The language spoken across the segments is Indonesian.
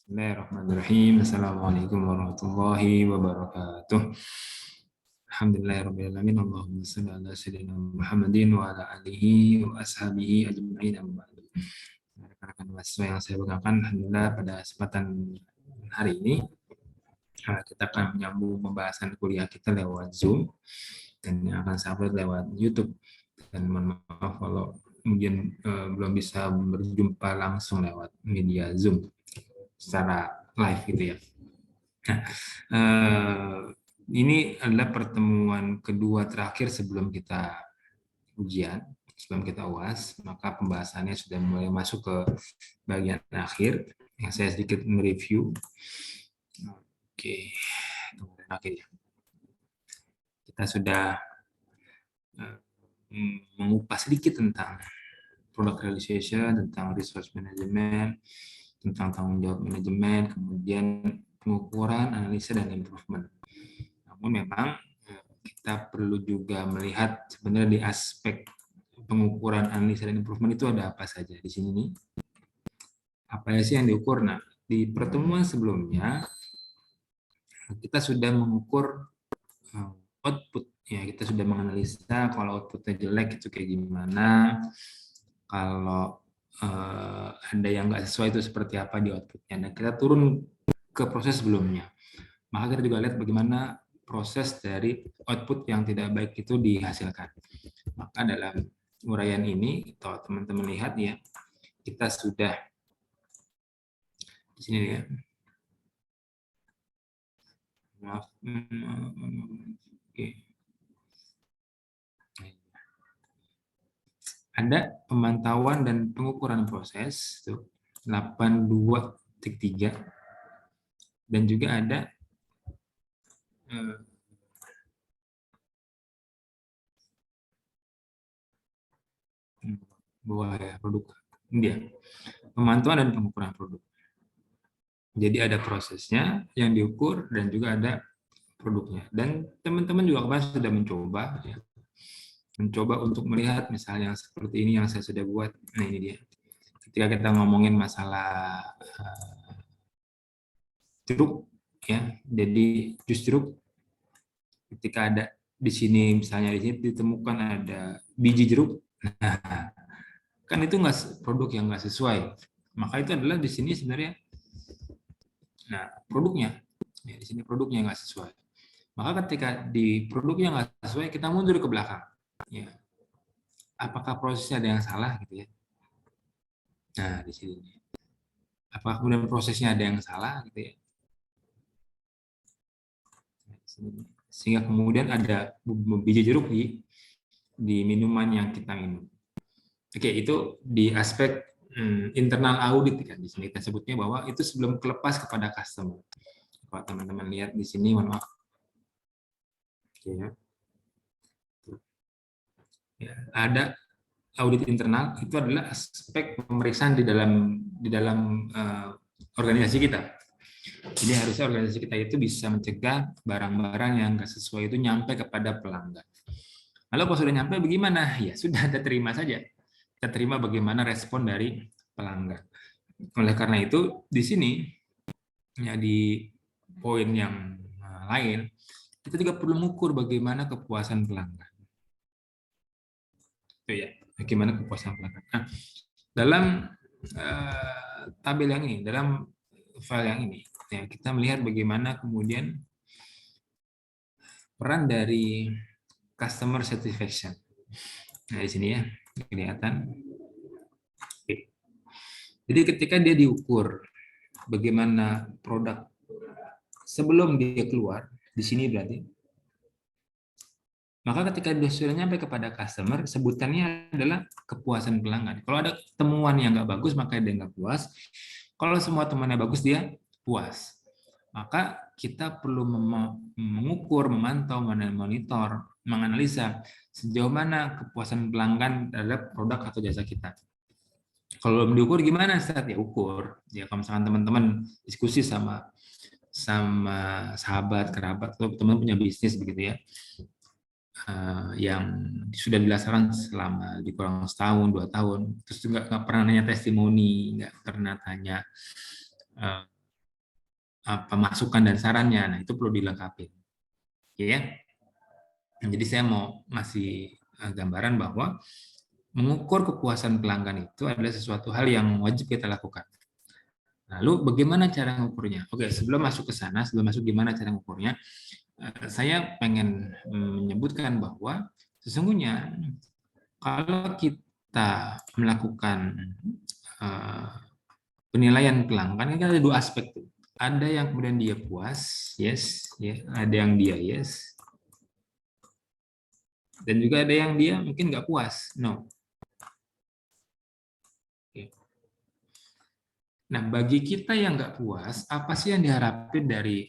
Bismillahirrahmanirrahim. Assalamualaikum warahmatullahi wabarakatuh. Alhamdulillahirabbil alamin. Allahumma shalli ala sayyidina Muhammadin wa ala alihi wa ashabihi ajma'in. Amma ba'du. Rekan-rekan mahasiswa yang saya banggakan, alhamdulillah pada kesempatan hari ini kita akan menyambung pembahasan kuliah kita lewat Zoom dan yang akan saya upload lewat YouTube. Dan mohon maaf kalau kemudian belum bisa berjumpa langsung lewat media Zoom secara live gitu ya. Nah, ini adalah pertemuan kedua terakhir sebelum kita ujian, sebelum kita UAS, maka pembahasannya sudah mulai masuk ke bagian akhir yang saya sedikit mereview. Oke, kemudian akhir ya. Kita sudah mengupas sedikit tentang product realization, tentang resource management, tentang tanggung jawab manajemen, kemudian pengukuran, analisa, dan improvement. Namun memang kita perlu juga melihat sebenarnya di aspek pengukuran, analisa, dan improvement itu ada apa saja di sini nih. Apa sih yang diukur? Nah, di pertemuan sebelumnya kita sudah mengukur output. Ya, kita sudah menganalisa kalau outputnya jelek itu kayak gimana, kalau ada yang nggak sesuai itu seperti apa di outputnya. Nah, kita turun ke proses sebelumnya. Maka kita juga lihat bagaimana proses dari output yang tidak baik itu dihasilkan. Maka dalam uraian ini, kalau teman-teman lihat ya, kita sudah di sini ya. Maaf. Oke. Ada pemantauan dan pengukuran proses tuh 82.3 dan juga ada bawah ya produk dia pemantauan dan pengukuran produk. Jadi ada prosesnya yang diukur dan juga ada produknya. Dan teman-teman juga kemarin sudah mencoba ya, mencoba untuk melihat misalnya yang seperti ini yang saya sudah buat. Nah ini dia. Ketika kita ngomongin masalah jeruk ya, jadi jus jeruk ketika ada di sini misalnya di sini ditemukan ada biji jeruk, nah kan itu nggak produk yang nggak sesuai, maka itu adalah di sini sebenarnya nah produknya ya, di sini produknya nggak sesuai, maka ketika di produknya nggak sesuai kita mundur ke belakang ya, apakah prosesnya ada yang salah gitu ya, nah di sini apakah kemudian prosesnya ada yang salah gitu ya, sehingga kemudian ada biji jeruk di minuman yang kita minum. Oke, itu di aspek internal audit kan, di sini kita sebutnya bahwa itu sebelum kelepas kepada customer. Kalau teman-teman lihat di sini, mohon maaf. Oke, ya. Ada audit internal, itu adalah aspek pemeriksaan di dalam organisasi kita. Jadi harusnya organisasi kita itu bisa mencegah barang-barang yang nggak sesuai itu nyampe kepada pelanggan. Lalu kalau sudah nyampe bagaimana? Ya sudah, kita terima saja. Kita terima bagaimana respon dari pelanggan. Oleh karena itu, di sini ya di poin yang lain, kita juga perlu mengukur bagaimana kepuasan pelanggan. Itu ya, bagaimana kepuasan pelanggan. Nah, dalam tabel yang ini, dalam file yang ini, ya, kita melihat bagaimana kemudian peran dari customer satisfaction. Nah, di sini ya, kelihatan. Oke. Jadi ketika dia diukur bagaimana produk sebelum dia keluar, di sini berarti, maka ketika dia sudah nyampe kepada customer, sebutannya adalah kepuasan pelanggan. Kalau ada temuan yang nggak bagus, maka dia nggak puas. Kalau semua temannya bagus, dia puas. Maka kita perlu mengukur, memantau, memonitor, menganalisa sejauh mana kepuasan pelanggan terhadap produk atau jasa kita. Kalau belum diukur gimana, Ustaz? Ya ukur. Ya kalau misalkan teman-teman diskusi sama sahabat, kerabat, atau teman punya bisnis begitu ya, yang sudah dilaksanakan selama di kurang setahun, 2 tahun, terus juga nggak pernah nanya testimoni, nggak pernah tanya apa masukan dan sarannya. Nah, itu perlu dilengkapi. Oke ya. Jadi saya mau ngasih gambaran bahwa mengukur kepuasan pelanggan itu adalah sesuatu hal yang wajib kita lakukan. Lalu bagaimana cara mengukurnya? Oke, sebelum masuk ke sana, sebelum masuk gimana cara mengukurnya, saya pengen menyebutkan bahwa sesungguhnya kalau kita melakukan penilaian pelanggan, kan ada dua aspek tuh. Ada yang kemudian dia puas, yes, ya, ada yang dia yes, dan juga ada yang dia mungkin nggak puas, no. Nah, bagi kita yang nggak puas, apa sih yang diharapkan dari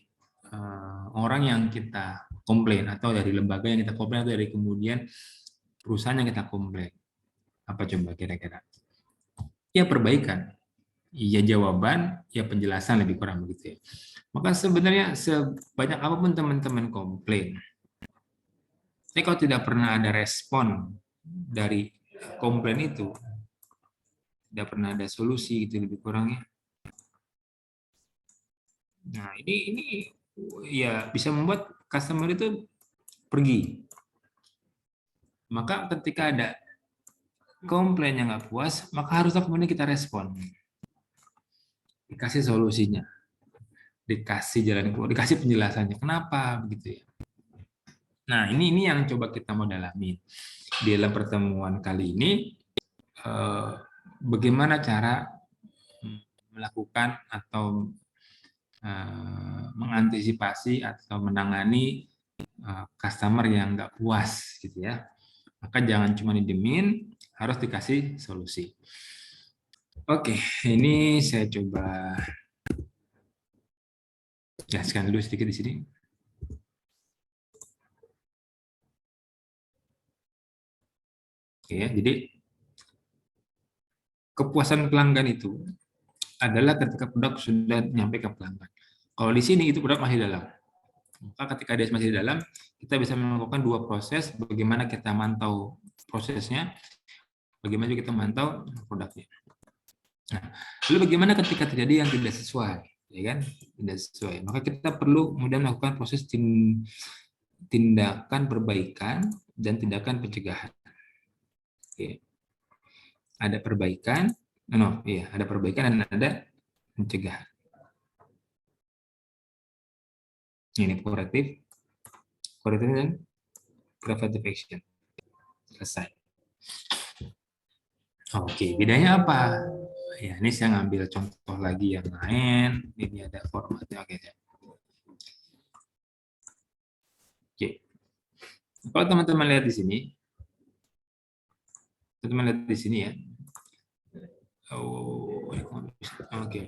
orang yang kita komplain, atau dari lembaga yang kita komplain, atau dari kemudian perusahaan yang kita komplain? Apa coba kira-kira? Ya perbaikan. Ya jawaban, ya penjelasan, lebih kurang begitu ya. Maka sebenarnya sebanyak apapun teman-teman komplain, tapi kalau tidak pernah ada respon dari komplain itu, tidak pernah ada solusi gitu lebih kurangnya. Nah, ini ya bisa membuat customer itu pergi. Maka ketika ada komplain yang nggak puas, maka haruslah kemudian kita respon. Dikasih solusinya, dikasih jalan keluar, dikasih penjelasannya. Kenapa begitu ya? Nah, ini yang coba kita mau dalami. Di dalam pertemuan kali ini, bagaimana cara melakukan atau mengantisipasi atau menangani customer yang nggak puas gitu ya. Maka jangan cuma didiemin, harus dikasih solusi. Oke, ini saya coba jelaskan dulu sedikit di sini. Oke, jadi kepuasan pelanggan itu adalah ketika produk sudah nyampe ke pelanggan. Kalau di sini itu produk masih dalam. Maka ketika dia masih di dalam, kita bisa melakukan dua proses, bagaimana kita mantau prosesnya, bagaimana juga kita mantau produknya. Nah, lalu bagaimana ketika terjadi yang tidak sesuai, ya kan? Tidak sesuai. Maka kita perlu kemudian melakukan proses tindakan perbaikan dan tindakan pencegahan. Oke. Ada perbaikan, ada perbaikan dan ada pencegahan. Ini korektif dan preventive action. Selesai. Oke, bedanya apa? Ya, ini saya ngambil contoh lagi yang lain. Ini ada formatnya. Oke. Kalau teman-teman lihat di sini, ya. Oh, oke.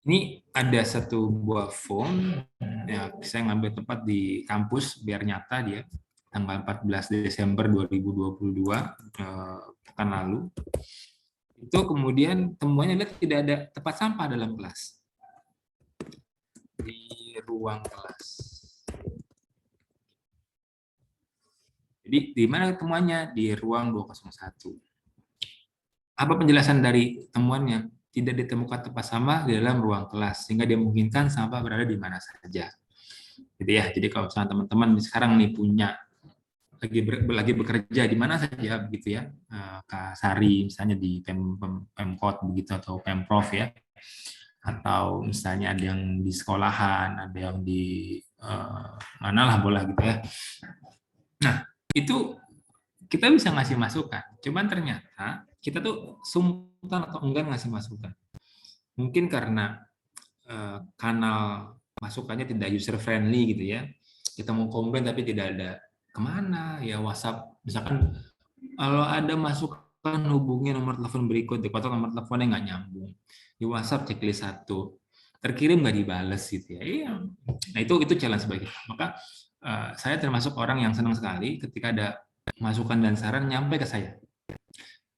Ini ada satu buah form, ya, saya ngambil tempat di kampus biar nyata dia, tanggal 14 Desember 2022, pekan lalu. Itu kemudian temuannya lihat tidak ada tempat sampah dalam kelas. Di ruang kelas. Jadi di mana temuannya? Di ruang 201. Apa penjelasan dari temuannya? Tidak ditemukan tempat sampah di dalam ruang kelas, sehingga dimungkinkan sampah berada di mana saja. Gitu ya. Jadi kalau misalnya teman-teman sekarang nih punya lagi bekerja di mana saja begitu ya, Kak Sari misalnya di Pemkot begitu, atau Pemprov ya, atau misalnya ada yang di sekolahan, ada yang di mana lah boleh gitu ya. Nah, itu kita bisa ngasih masukan. Cuman ternyata kita tuh sungkan atau enggan ngasih masukan. Mungkin karena kanal masukannya tidak user friendly gitu ya. Kita mau komplain tapi tidak ada kemana ya, WhatsApp misalkan, kalau ada masukan hubungi nomor telepon berikut, atau nomor teleponnya nggak nyambung, di WhatsApp checklist 1 terkirim nggak dibales gitu ya. Iya. Nah itu challenge bagi kita. Maka saya termasuk orang yang senang sekali ketika ada masukan dan saran nyampe ke saya,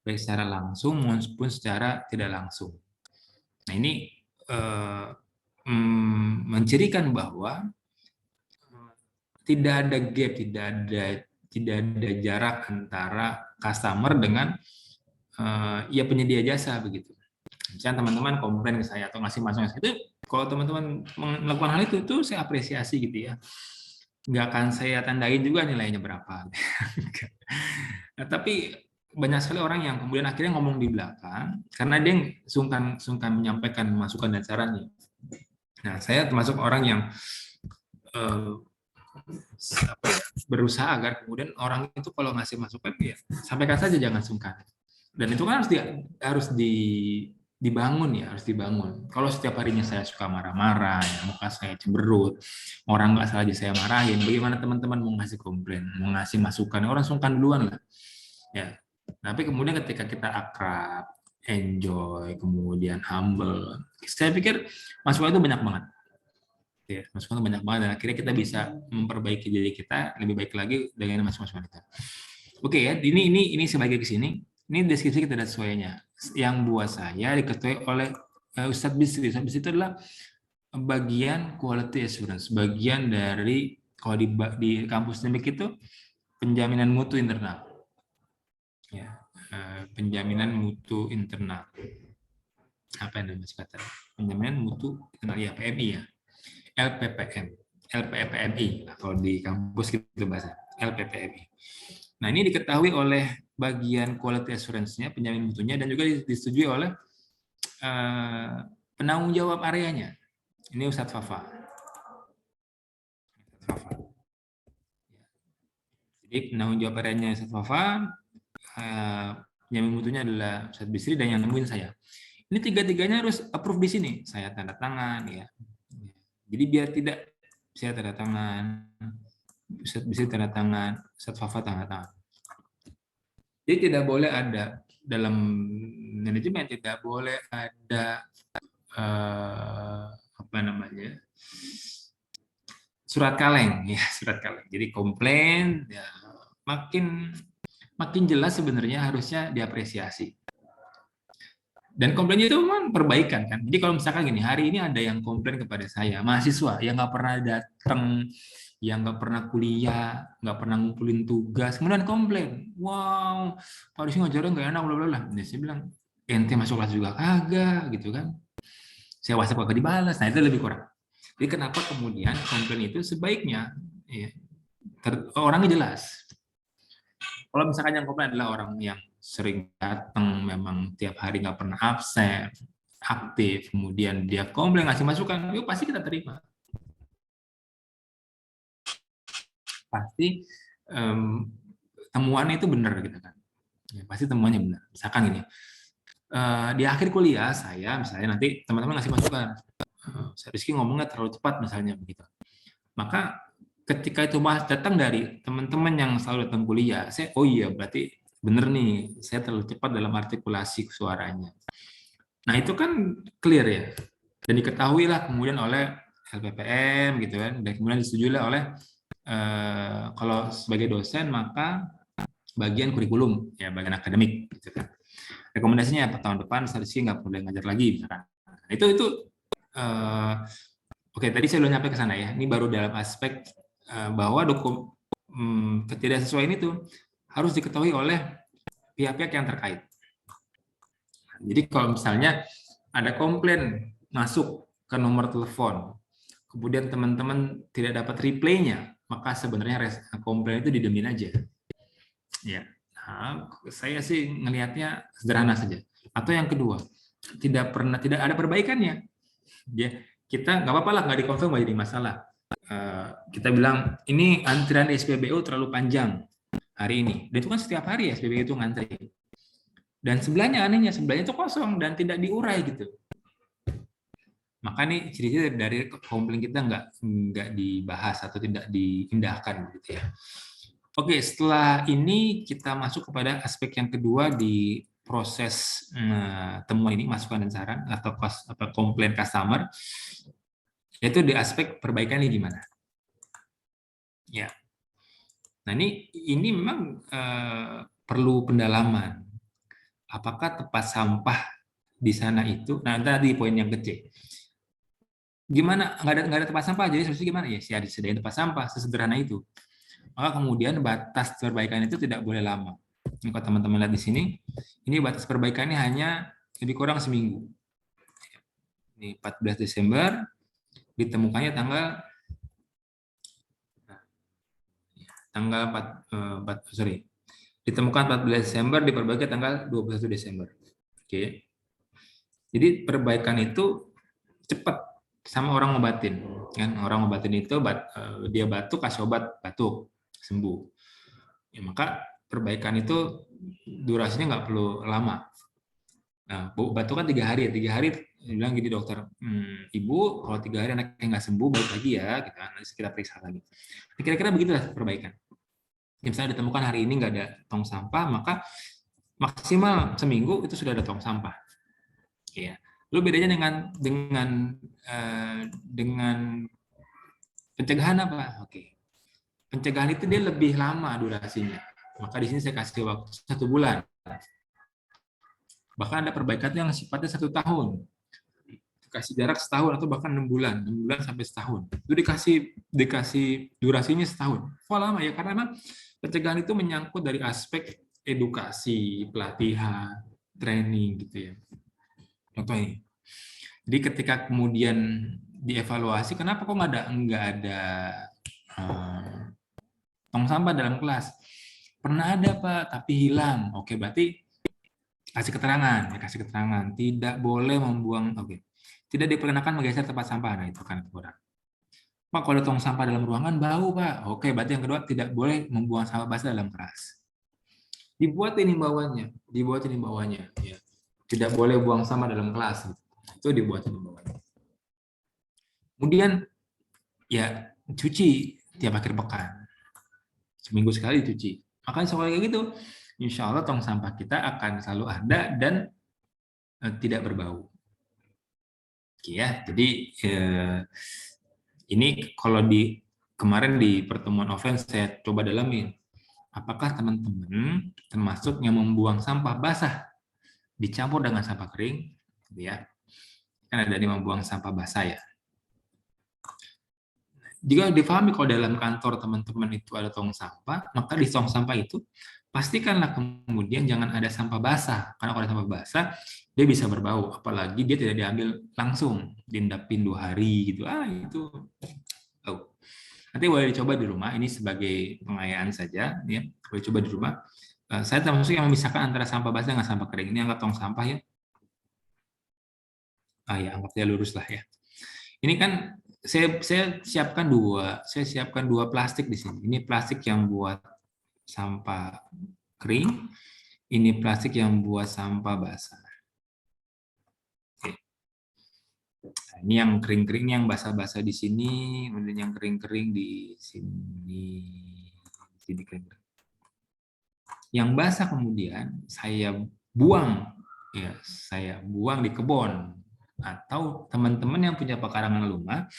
baik secara langsung maupun secara tidak langsung. Nah ini mencirikan bahwa tidak ada gap, tidak ada jarak antara customer dengan ya penyedia jasa begitu. Misalnya teman-teman komplain ke saya atau ngasih masukan itu, kalau teman-teman melakukan hal itu saya apresiasi gitu ya. Nggak akan saya tandain juga nilainya berapa. Nah, tapi banyak sekali orang yang kemudian akhirnya ngomong di belakang karena dia sungkan menyampaikan masukan dan sarannya. Nah, saya termasuk orang yang berusaha agar kemudian orang itu kalau ngasih masukan ya sampaikan saja, jangan sungkan. Dan itu kan dibangun ya, harus dibangun. Kalau setiap harinya saya suka marah-marah, ya, muka saya cemberut, orang nggak salah aja saya marahin, bagaimana teman-teman mau ngasih komplain, mau ngasih masukan, orang sungkan duluan lah. Ya, tapi kemudian ketika kita akrab, enjoy, kemudian humble, saya pikir masukan itu banyak banget. Ya, masukan itu banyak banget dan akhirnya kita bisa memperbaiki diri kita lebih baik lagi dengan masukan itu. Oke ya, ini sebagai ke sini. Ini deskripsi kita ada sesuainya. Yang buat saya diketuai oleh Ustadz Bisri. Ustadz Bisri itu adalah bagian quality assurance, bagian dari kalau di kampus NIMIK itu penjaminan mutu internal. Ya, penjaminan mutu internal. Apa yang namanya kata? Penjaminan mutu internal ya, PMI ya. LPPM, LPPMI atau di kampus kita bahasa LPPMI. Nah, ini diketahui oleh bagian quality assurance-nya, penjamin mutunya, dan juga disetujui oleh penanggung jawab areanya. Ini Ustadz Fafa. Jadi penanggung jawab areanya Ustadz Fafa, penjamin mutunya adalah Ustadz Bisri, dan yang nemuin saya. Ini tiga-tiganya harus approve di sini. Saya tanda tangan ya. Jadi biar tidak saya tanda tangan, Ustadz Bisri tanda tangan, Ustadz Fafa tanda tangan. Jadi tidak boleh ada dalam manajemen, tidak boleh ada apa namanya, surat kaleng ya, surat kaleng. Jadi komplain ya, makin jelas sebenarnya harusnya diapresiasi. Dan komplain itu memang perbaikan kan. Jadi kalau misalkan gini, hari ini ada yang komplain kepada saya, mahasiswa yang nggak pernah datang, yang nggak pernah kuliah, nggak pernah ngumpulin tugas, kemudian komplain, wow, Pak Rizky ngajarnya nggak enak, bla bla bla. Nah, saya bilang, ente masuk kelas juga kagak, gitu kan? Saya WhatsApp kagak dibalas, nah itu lebih kurang. Jadi kenapa kemudian komplain itu sebaiknya ya, orangnya jelas. Kalau misalkan yang komplain adalah orang yang sering datang, memang tiap hari nggak pernah absen, aktif, kemudian dia komplain ngasih masukan, yuk pasti kita terima. Pasti temuannya itu benar gitu kan, ya, pasti temuannya benar. Misalkan ini di akhir kuliah saya misalnya nanti teman-teman ngasih masukan, Rizky ngomongnya terlalu cepat misalnya begitu, maka ketika itu datang dari teman-teman yang selalu datang kuliah, saya oh iya berarti benar nih saya terlalu cepat dalam artikulasi suaranya. Nah itu kan clear ya, dan diketahui lah kemudian oleh LPPM gitu kan, dan kemudian disetujui oleh kalau sebagai dosen maka bagian kurikulum ya, bagian akademik gitu kan. Rekomendasinya tahun depan Rizky nggak boleh ngajar lagi misalkan. Itu oke, tadi saya belum nyampe ke sana ya. Ini baru dalam aspek bahwa ketidaksesuaian itu harus diketahui oleh pihak-pihak yang terkait. Jadi kalau misalnya ada komplain masuk ke nomor telepon, kemudian teman-teman tidak dapat reply-nya, maka sebenarnya komplain itu didemin aja. Ya, nah, saya sih ngelihatnya sederhana saja. Atau yang kedua, tidak ada perbaikannya. Ya, kita nggak apa-apa lah nggak dikonfirm nggak jadi masalah. Kita bilang ini antrian SPBU terlalu panjang hari ini. Dan itu kan setiap hari SPBU itu ngantri. Dan sebelahnya anehnya sebelahnya itu kosong dan tidak diurai gitu. Maka nih ciri-ciri dari komplain kita nggak dibahas atau tidak diindahkan gitu ya. Oke, setelah ini kita masuk kepada aspek yang kedua di proses temuan ini, masukan dan saran atau komplain customer, yaitu di aspek perbaikannya gimana. Ya. Nah, ini memang perlu pendalaman. Apakah tempat sampah di sana itu, nah tadi poin yang kecil. Gimana nggak ada tempat sampah, jadi solusi gimana ya? Si disediain tempat sampah, sesederhana itu. Maka kemudian batas perbaikan itu tidak boleh lama. Kalau teman-teman lihat di sini, ini batas perbaikannya hanya lebih kurang seminggu. Ini 14 Desember, ditemukannya tanggal 4, ditemukan 14 Desember, diperbaiki tanggal 21 Desember. Oke. Jadi perbaikan itu cepat sama orang ngobatin. Kan orang ngobatin itu dia batuk, kasih obat batuk, sembuh. Ya, maka perbaikan itu durasinya nggak perlu lama. Nah, batuk kan 3 hari ya. 3 hari bilang gini dokter, ibu kalau 3 hari anaknya nggak sembuh, balik lagi ya, kita periksa lagi. Kira-kira begitulah perbaikan. Misalnya ditemukan hari ini nggak ada tong sampah, maka maksimal seminggu itu sudah ada tong sampah. Ya. Lalu bedanya dengan pencegahan apa? Oke. Pencegahan itu dia lebih lama durasinya. Maka di sini saya kasih waktu 1 bulan. Bahkan ada perbaikan yang sifatnya 1 tahun. Kasih jarak setahun atau bahkan 6 bulan, 6 bulan sampai setahun. Itu dikasih durasinya setahun. Kok lama ya? Karena memang pencegahan itu menyangkut dari aspek edukasi, pelatihan, training gitu ya. Contohnya. Jadi ketika kemudian dievaluasi, kenapa kok nggak ada tong sampah dalam kelas? Pernah ada Pak, tapi hilang. Oke, berarti kasih keterangan. Tidak boleh membuang. Oke. Tidak diperkenakan menggeser tempat sampah. Nah, itu kan kurang. Pak, kalau ada tong sampah dalam ruangan bau, Pak. Oke, berarti yang kedua tidak boleh membuang sampah basah dalam kelas. Dibuat ini bawahnya. Ya. Tidak boleh buang sampah dalam kelas. Itu dibuat ini bawahnya. Kemudian ya cuci tiap akhir pekan. Seminggu sekali cuci. Makanya soal kayak gitu, insya Allah tong sampah kita akan selalu ada dan tidak berbau. Oke ya, jadi ini kalau kemarin di pertemuan offline saya coba dalamin, apakah teman-teman termasuk yang membuang sampah basah dicampur dengan sampah kering, gitu ya? Kan ada yang membuang sampah basah ya. Jika difahami kalau dalam kantor teman-teman itu ada tong sampah, maka di tong sampah itu pastikanlah kemudian jangan ada sampah basah, karena kalau ada sampah basah dia bisa berbau, apalagi dia tidak diambil langsung, diendapin 2 hari gitu. Itu nanti boleh dicoba di rumah, ini sebagai pengayaan saja ya, boleh coba di rumah. Saya termasuk yang memisahkan antara sampah basah dengan sampah kering. Ini anggap tong sampah ya. Ya anggap dia lurus lah ya. Ini kan saya siapkan dua plastik di sini. Ini plastik yang buat sampah kering, ini plastik yang buat sampah basah. Nah, ini yang kering-kering, yang basah-basah di sini, kemudian yang kering-kering di sini kering-kering. Yang basah kemudian saya buang di kebun, atau teman-teman yang punya pekarangan rumah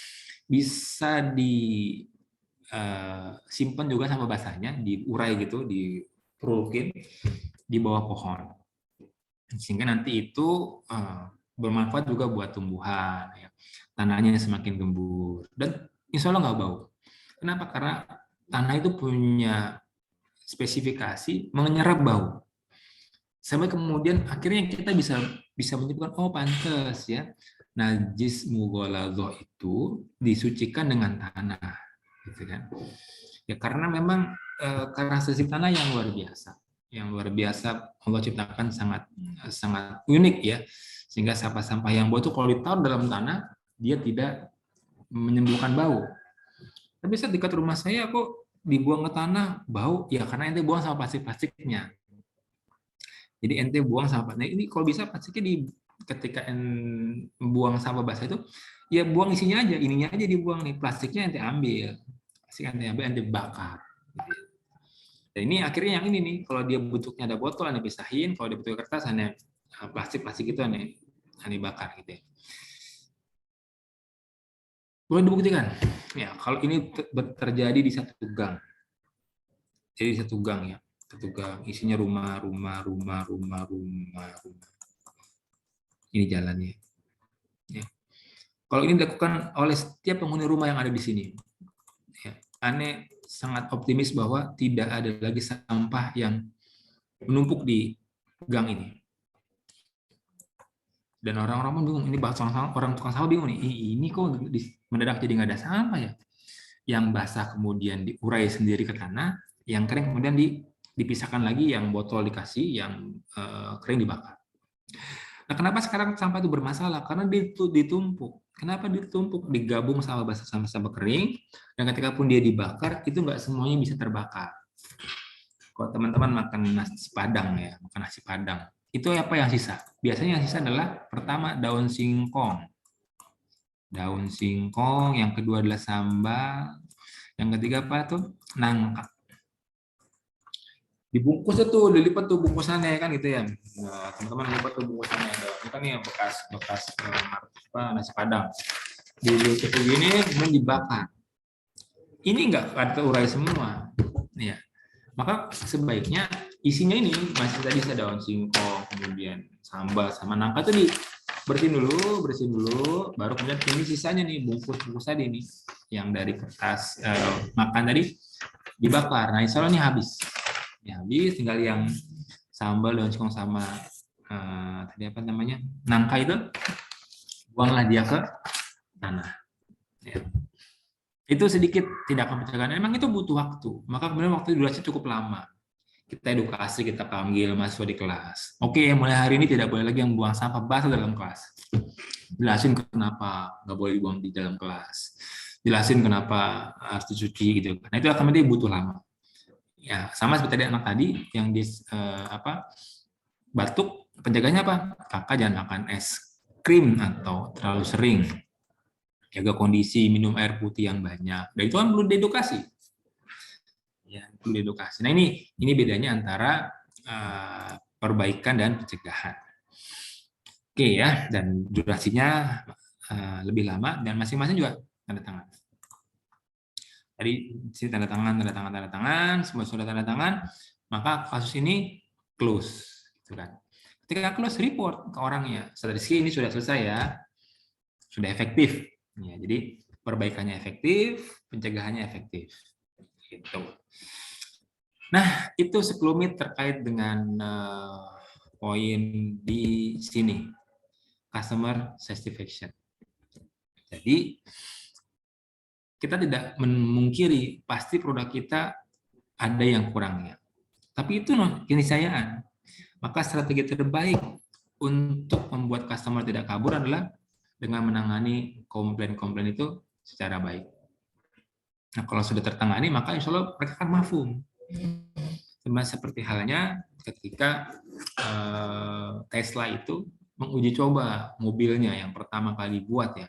bisa disimpan juga sama basahnya, diurai gitu, diperukin di bawah pohon, sehingga nanti itu bermanfaat juga buat tumbuhan ya. Tanahnya semakin gembur dan insya Allah nggak bau. Kenapa? Karena tanah itu punya spesifikasi menyerap bau. Sampai kemudian akhirnya kita bisa menyebutkan, oh pantes ya, najis mughaladhah itu disucikan dengan tanah, gitu kan? Ya karena memang karakteristik tanah yang luar biasa, Allah ciptakan sangat unik ya, sehingga sampah-sampah yang bau itu kalau ditaruh dalam tanah dia tidak menimbulkan bau. Tapi saat dekat rumah saya kok dibuang ke tanah bau, ya karena ente buang sama plastik-plastiknya. Jadi ente buang sampah. Nah ini kalau bisa plastiknya ketika buang sampah basah itu, ya buang isinya aja, ininya aja dibuang nih, plastiknya ente ambil, ente bakar. Dan ini akhirnya yang ini nih, kalau dia bentuknya ada botol, ente pisahin, kalau dia bentuknya kertas, ente plastik itu ente bakar gitu ya. Boleh dibuktikan? Ya, kalau ini terjadi di satu gang, jadi satu gang ya. Gang isinya rumah. Ini jalannya. Ya. Kalau ini dilakukan oleh setiap penghuni rumah yang ada di sini, ya, Ane sangat optimis bahwa tidak ada lagi sampah yang menumpuk di gang ini. Dan orang-orang pun bingung, ini bahas orang tukang sampah bingung nih, ini kok mendadak jadi nggak ada sampah ya? Yang basah kemudian diurai sendiri ke tanah, yang kering kemudian dipisahkan lagi, yang botol dikasih, yang kering dibakar. Nah, kenapa sekarang sampah itu bermasalah? Karena ditumpuk. Kenapa ditumpuk? Digabung sama basah sama kering, dan ketika pun dia dibakar, itu nggak semuanya bisa terbakar. Kalau teman-teman makan nasi padang ya, makan nasi padang, itu apa yang sisa? Biasanya yang sisa adalah pertama daun singkong. Daun singkong, yang kedua adalah sambal, yang ketiga apa tuh? Nangka. Dibungkus itu, dilipat tuh bungkusannya kan gitu ya. Nah, teman-teman lipat tuh bungkusannya. Ini kan yang bekas nasi padang. Dilipat begini, kemudian dibakar. Ini enggak ada urai semua. Ya. Maka sebaiknya isinya ini masih tadi daun singkong, kemudian sambal sama nangka itu bersihin dulu, baru kemudian ini sisanya nih bungkus tadi nih yang dari kertas makan tadi dibakar. Nah, insya Allah ini habis. Ya, habis, tinggal yang sambal daun singkong sama tadi apa namanya nangka itu buanglah dia ke tanah. Ya. Itu sedikit tindakan pencegahan. Emang itu butuh waktu. Maka kemudian waktu durasi cukup lama. Kita edukasi, kita panggil mahasiswa di kelas. Oke, mulai hari ini tidak boleh lagi yang buang sampah basah dalam kelas. Jelasin kenapa nggak boleh dibuang di dalam kelas. Jelasin kenapa harus dicuci gitu. Nah, itu akan menjadi butuh lama. Ya, sama seperti tadi anak tadi yang batuk, penjaganya apa? Kakak jangan makan es krim atau terlalu sering. Jaga kondisi, minum air putih yang banyak. Dan itu kan perlu diedukasi. Ya, perlu diedukasi. Nah, ini bedanya antara perbaikan dan pencegahan. Oke ya, dan durasinya lebih lama dan masing-masing juga tanda tangan. Tadi sini tanda tangan, semua sudah tanda tangan, maka kasus ini close, gitu kan. Ketika close, report ke orangnya. Setelah ini sudah selesai ya, sudah efektif. Ya, jadi perbaikannya efektif, pencegahannya efektif. Gitu. Nah, itu sekelumit terkait dengan poin di sini, customer satisfaction. Jadi kita tidak memungkiri pasti produk kita ada yang kurangnya. Tapi itu keniscayaan. Maka strategi terbaik untuk membuat customer tidak kabur adalah dengan menangani komplain-komplain itu secara baik. Nah, kalau sudah tertangani, maka insya Allah mereka akan mafhum. Sama seperti halnya ketika Tesla itu menguji coba mobilnya yang pertama kali buat ya.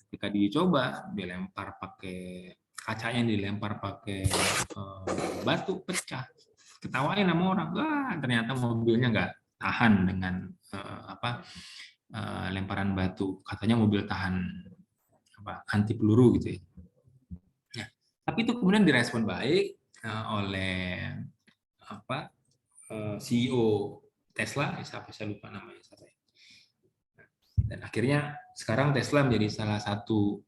Ketika dicoba, kacanya dilempar pakai batu, pecah. Ketawain sama orang, wah ternyata mobilnya nggak tahan dengan lemparan batu. Katanya mobil tahan anti peluru gitu ya. Nah, tapi itu kemudian direspon baik oleh CEO Tesla, saya lupa namanya. Dan akhirnya sekarang Tesla menjadi salah satu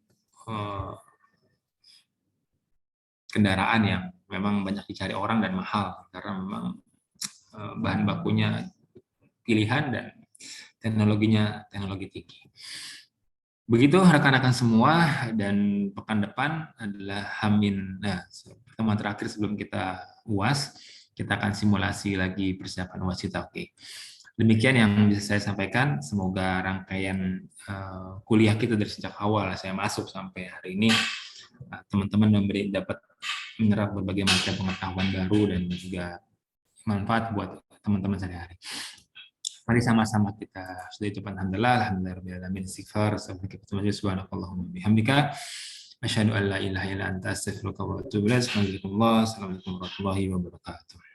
kendaraan yang memang banyak dicari orang dan mahal karena memang bahan bakunya pilihan dan teknologinya teknologi tinggi. Begitu rekan-rekan semua, dan pekan depan adalah pertemuan terakhir sebelum kita UAS, kita akan simulasi lagi persiapan UAS kita. Oke. Demikian yang bisa saya sampaikan. Semoga rangkaian kuliah kita dari sejak awal saya masuk sampai hari ini, teman-teman dapat menyerap berbagai macam pengetahuan baru dan juga manfaat buat teman-teman sehari-hari. Mari sama-sama kita sudah ucapkan alhamdulillah istighfar, subhanakallahumma bihamdika asyhadu an la ilaha illa anta astaghfiruka wa atubu ilaik. Assalamualaikum warahmatullahi wabarakatuh.